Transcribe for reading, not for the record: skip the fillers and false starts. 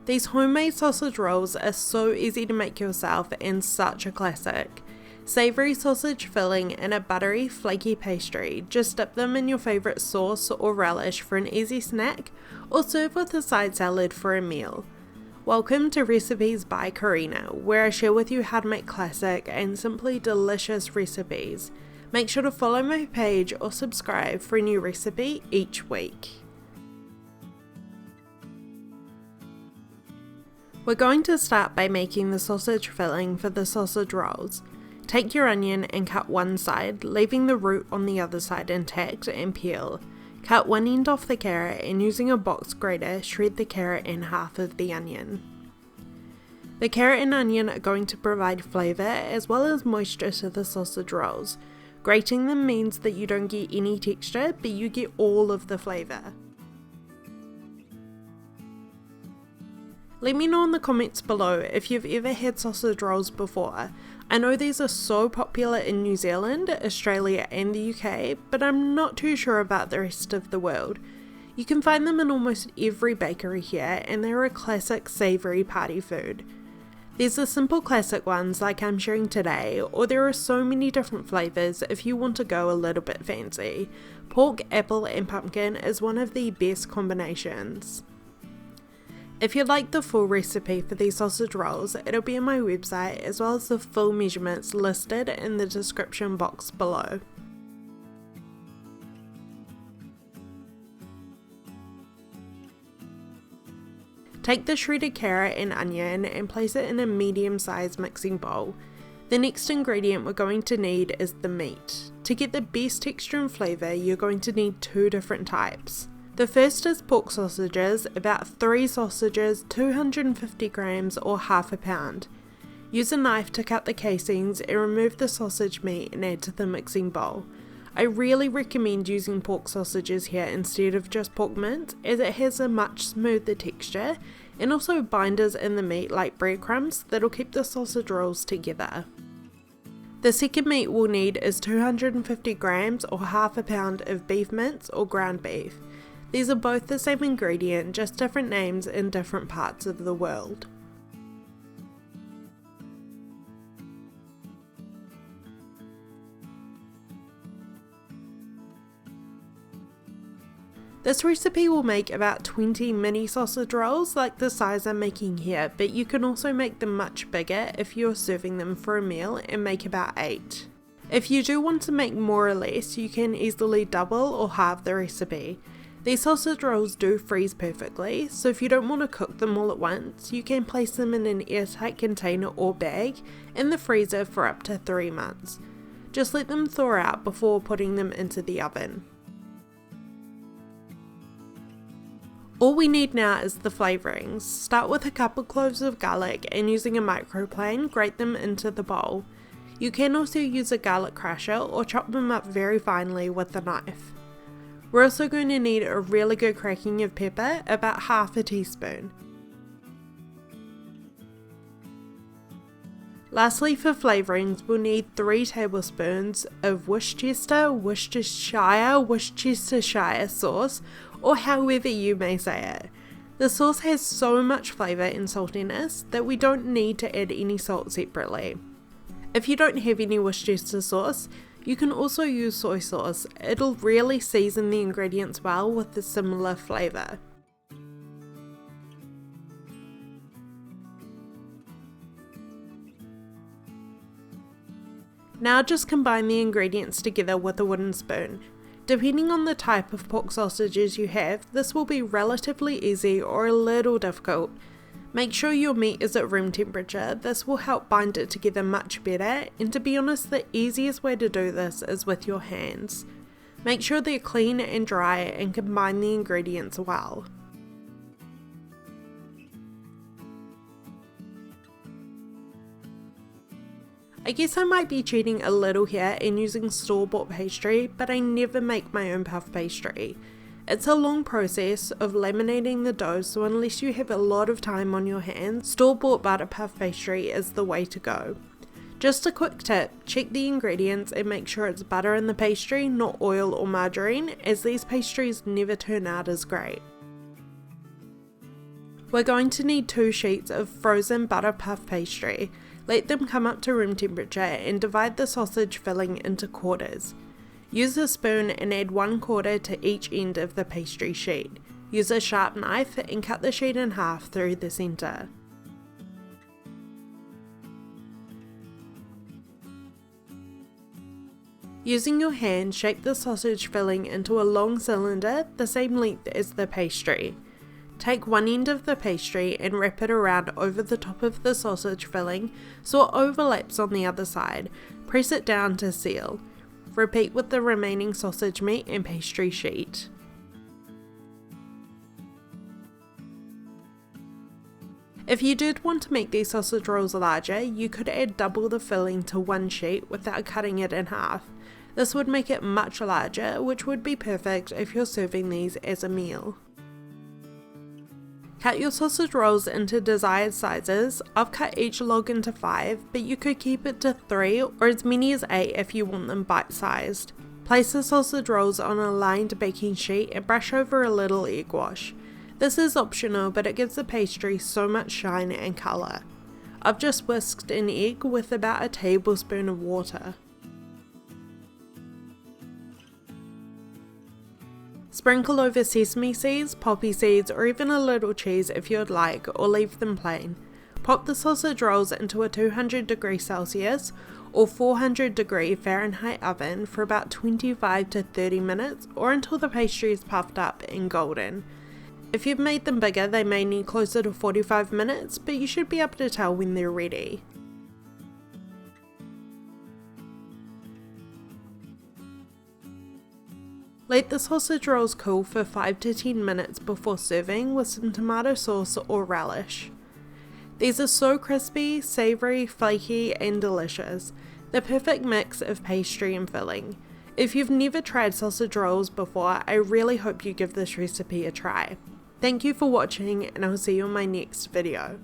These homemade sausage rolls are so easy to make yourself and such a classic. Savoury sausage filling and a buttery, flaky pastry. Just dip them in your favourite sauce or relish for an easy snack, or serve with a side salad for a meal. Welcome to Recipes by Karina, where I share with you how to make classic and simply delicious recipes. Make sure to follow my page or subscribe for a new recipe each week. We're going to start by making the sausage filling for the sausage rolls. Take your onion and cut one side, leaving the root on the other side intact, and peel. Cut one end off the carrot and using a box grater, shred the carrot and half of the onion. The carrot and onion are going to provide flavour as well as moisture to the sausage rolls. Grating them means that you don't get any texture, but you get all of the flavour. Let me know in the comments below if you've ever had sausage rolls before. I know these are so popular in New Zealand, Australia and the UK, but I'm not too sure about the rest of the world. You can find them in almost every bakery here, and they're a classic savoury party food. There's the simple classic ones like I'm sharing today, or there are so many different flavours if you want to go a little bit fancy. Pork, apple and pumpkin is one of the best combinations. If you'd like the full recipe for these sausage rolls, it'll be on my website as well as the full measurements listed in the description box below. Take the shredded carrot and onion and place it in a medium-sized mixing bowl. The next ingredient we're going to need is the meat. To get the best texture and flavour, you're going to need two different types. The first is pork sausages, about 3 sausages, 250 grams or half a pound. Use a knife to cut the casings and remove the sausage meat and add to the mixing bowl. I really recommend using pork sausages here instead of just pork mince, as it has a much smoother texture and also binders in the meat like breadcrumbs that'll keep the sausage rolls together. The second meat we'll need is 250 grams or half a pound of beef mince or ground beef. These are both the same ingredient, just different names in different parts of the world. This recipe will make about 20 mini sausage rolls like the size I'm making here, but you can also make them much bigger if you're serving them for a meal and make about 8. If you do want to make more or less, you can easily double or halve the recipe. These sausage rolls do freeze perfectly, so if you don't want to cook them all at once, you can place them in an airtight container or bag in the freezer for up to 3 months. Just let them thaw out before putting them into the oven. All we need now is the flavourings. Start with a couple cloves of garlic and using a microplane, grate them into the bowl. You can also use a garlic crusher or chop them up very finely with a knife. We're also going to need a really good cracking of pepper, about half a teaspoon. Lastly, for flavourings, we'll need 3 tablespoons of Worcestershire sauce, or however you may say it. The sauce has so much flavour and saltiness that we don't need to add any salt separately. If you don't have any Worcestershire sauce, you can also use soy sauce. It'll really season the ingredients well with a similar flavour. Now just combine the ingredients together with a wooden spoon. Depending on the type of pork sausages you have, this will be relatively easy or a little difficult. Make sure your meat is at room temperature. This will help bind it together much better, and to be honest, the easiest way to do this is with your hands. Make sure they're clean and dry and combine the ingredients well. I guess I might be cheating a little here and using store-bought pastry, but I never make my own puff pastry. It's a long process of laminating the dough, so unless you have a lot of time on your hands, store-bought butter puff pastry is the way to go. Just a quick tip, check the ingredients and make sure it's butter in the pastry, not oil or margarine, as these pastries never turn out as great. We're going to need 2 sheets of frozen butter puff pastry. Let them come up to room temperature and divide the sausage filling into quarters. Use a spoon and add 1/4 to each end of the pastry sheet. Use a sharp knife and cut the sheet in half through the centre. Using your hand, shape the sausage filling into a long cylinder the same length as the pastry. Take one end of the pastry and wrap it around over the top of the sausage filling so it overlaps on the other side. Press it down to seal. Repeat with the remaining sausage meat and pastry sheet. If you did want to make these sausage rolls larger, you could add double the filling to one sheet without cutting it in half. This would make it much larger, which would be perfect if you're serving these as a meal. Cut your sausage rolls into desired sizes. I've cut each log into 5, but you could keep it to 3 or as many as 8 if you want them bite-sized. Place the sausage rolls on a lined baking sheet and brush over a little egg wash. This is optional, but it gives the pastry so much shine and colour. I've just whisked an egg with about a tablespoon of water. Sprinkle over sesame seeds, poppy seeds, or even a little cheese if you'd like, or leave them plain. Pop the sausage rolls into a 200°C or 400°F oven for about 25 to 30 minutes, or until the pastry is puffed up and golden. If you've made them bigger, they may need closer to 45 minutes, but you should be able to tell when they're ready. Let the sausage rolls cool for 5 to 10 minutes before serving with some tomato sauce or relish. These are so crispy, savoury, flaky and delicious. The perfect mix of pastry and filling. If you've never tried sausage rolls before, I really hope you give this recipe a try. Thank you for watching, and I'll see you in my next video.